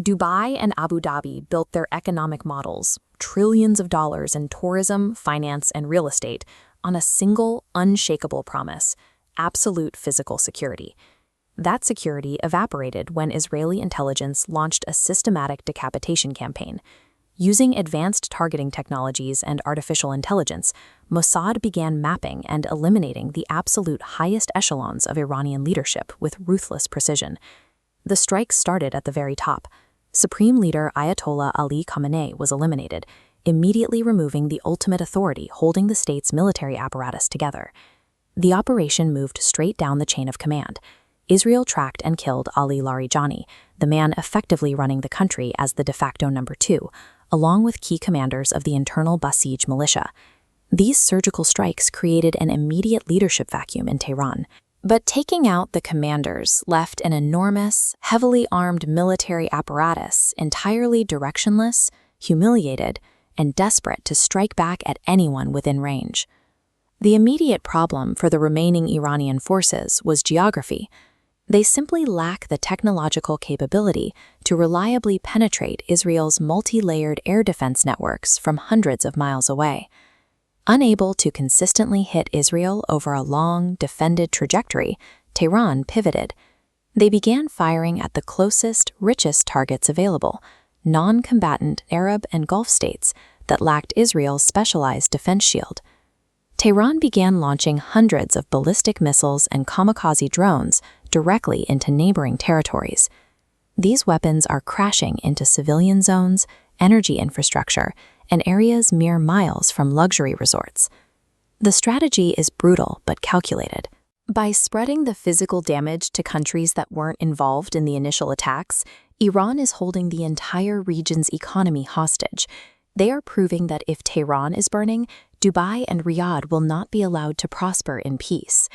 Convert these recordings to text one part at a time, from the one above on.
Dubai and Abu Dhabi built their economic models, trillions of dollars in tourism, finance, and real estate, on a single, unshakable promise: absolute physical security. That security evaporated when Israeli intelligence launched a systematic decapitation campaign. Using advanced targeting technologies and artificial intelligence, Mossad began mapping and eliminating the absolute highest echelons of Iranian leadership with ruthless precision. The strikes started at the very top. Supreme Leader Ayatollah Ali Khamenei was eliminated, immediately removing the ultimate authority holding the state's military apparatus together. The operation moved straight down the chain of command. Israel tracked and killed Ali Larijani, the man effectively running the country as the de facto number 2, along with key commanders of the internal Basij militia. These surgical strikes created an immediate leadership vacuum in Tehran. But taking out the commanders left an enormous, heavily armed military apparatus entirely directionless, humiliated, and desperate to strike back at anyone within range. The immediate problem for the remaining Iranian forces was geography. They simply lack the technological capability to reliably penetrate Israel's multi-layered air defense networks from hundreds of miles away. Unable to consistently hit Israel over a long, defended trajectory, Tehran pivoted. They began firing at the closest, richest targets available, non-combatant Arab and Gulf states that lacked Israel's specialized defense shield. Tehran began launching hundreds of ballistic missiles and kamikaze drones directly into neighboring territories. These weapons are crashing into civilian zones, energy infrastructure, and areas mere miles from luxury resorts. The strategy is brutal but calculated. By spreading the physical damage to countries that weren't involved in the initial attacks, Iran is holding the entire region's economy hostage. They are proving that if Tehran is burning, Dubai and Riyadh will not be allowed to prosper in peace.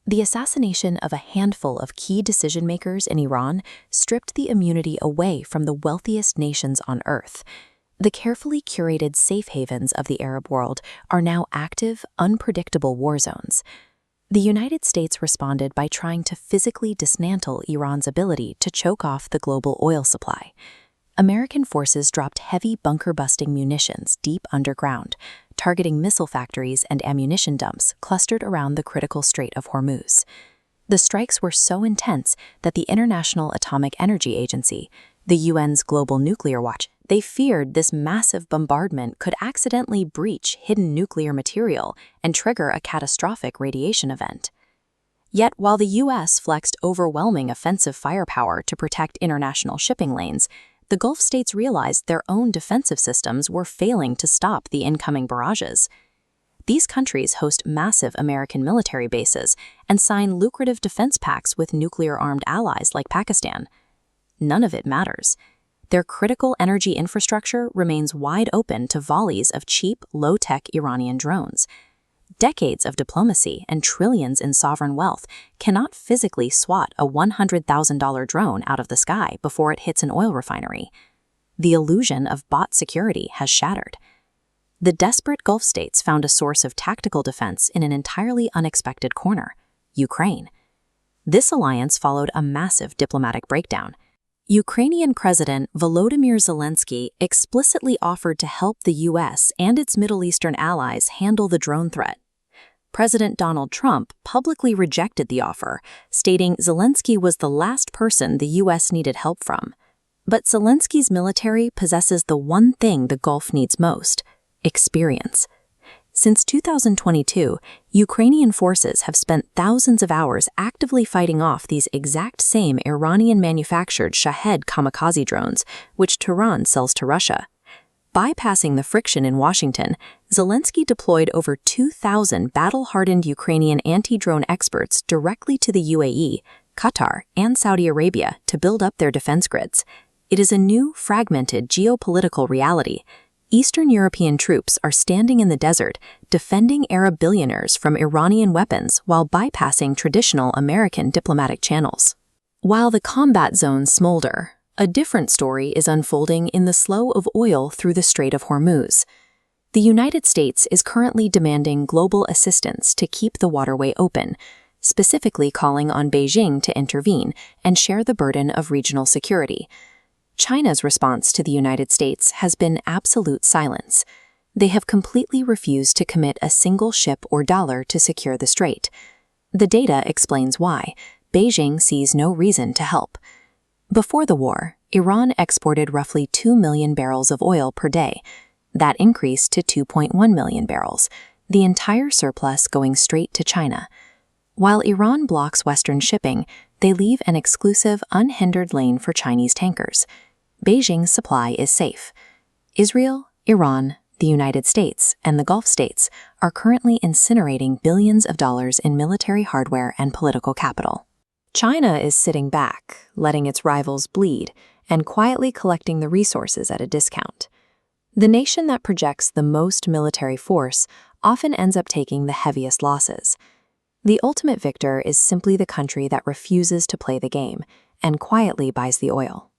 The assassination of a handful of key decision-makers in Iran stripped the immunity away from the wealthiest nations on earth. The carefully curated safe havens of the Arab world are now active, unpredictable war zones. The United States responded by trying to physically dismantle Iran's ability to choke off the global oil supply. American forces dropped heavy bunker-busting munitions deep underground, targeting missile factories and ammunition dumps clustered around the critical Strait of Hormuz. The strikes were so intense that the International Atomic Energy Agency, the UN's Global Nuclear Watch, they feared this massive bombardment could accidentally breach hidden nuclear material and trigger a catastrophic radiation event. Yet, while the U.S. flexed overwhelming offensive firepower to protect international shipping lanes, the Gulf states realized their own defensive systems were failing to stop the incoming barrages. These countries host massive American military bases and sign lucrative defense pacts with nuclear-armed allies like Pakistan. None of it matters. Their critical energy infrastructure remains wide open to volleys of cheap, low-tech Iranian drones. Decades of diplomacy and trillions in sovereign wealth cannot physically swat a $100,000 drone out of the sky before it hits an oil refinery. The illusion of bot security has shattered. The desperate Gulf states found a source of tactical defense in an entirely unexpected corner: Ukraine. This alliance followed a massive diplomatic breakdown. Ukrainian President Volodymyr Zelensky explicitly offered to help the U.S. and its Middle Eastern allies handle the drone threat. President Donald Trump publicly rejected the offer, stating Zelensky was the last person the U.S. needed help from. But Zelensky's military possesses the one thing the Gulf needs most: experience. Since 2022, Ukrainian forces have spent thousands of hours actively fighting off these exact same Iranian-manufactured Shahed kamikaze drones, which Tehran sells to Russia. Bypassing the friction in Washington, Zelensky deployed over 2,000 battle-hardened Ukrainian anti-drone experts directly to the UAE, Qatar, and Saudi Arabia to build up their defense grids. It is a new, fragmented geopolitical reality. Eastern European troops are standing in the desert, defending Arab billionaires from Iranian weapons while bypassing traditional American diplomatic channels. While the combat zones smolder, a different story is unfolding in the flow of oil through the Strait of Hormuz. The United States is currently demanding global assistance to keep the waterway open, specifically calling on Beijing to intervene and share the burden of regional security. China's response to the United States has been absolute silence. They have completely refused to commit a single ship or dollar to secure the strait. The data explains why. Beijing sees no reason to help. Before the war, Iran exported roughly 2 million barrels of oil per day. That increased to 2.1 million barrels, the entire surplus going straight to China. While Iran blocks Western shipping, they leave an exclusive, unhindered lane for Chinese tankers. Beijing's supply is safe. Israel, Iran, the United States, and the Gulf states are currently incinerating billions of dollars in military hardware and political capital. China is sitting back, letting its rivals bleed, and quietly collecting the resources at a discount. The nation that projects the most military force often ends up taking the heaviest losses. The ultimate victor is simply the country that refuses to play the game and quietly buys the oil.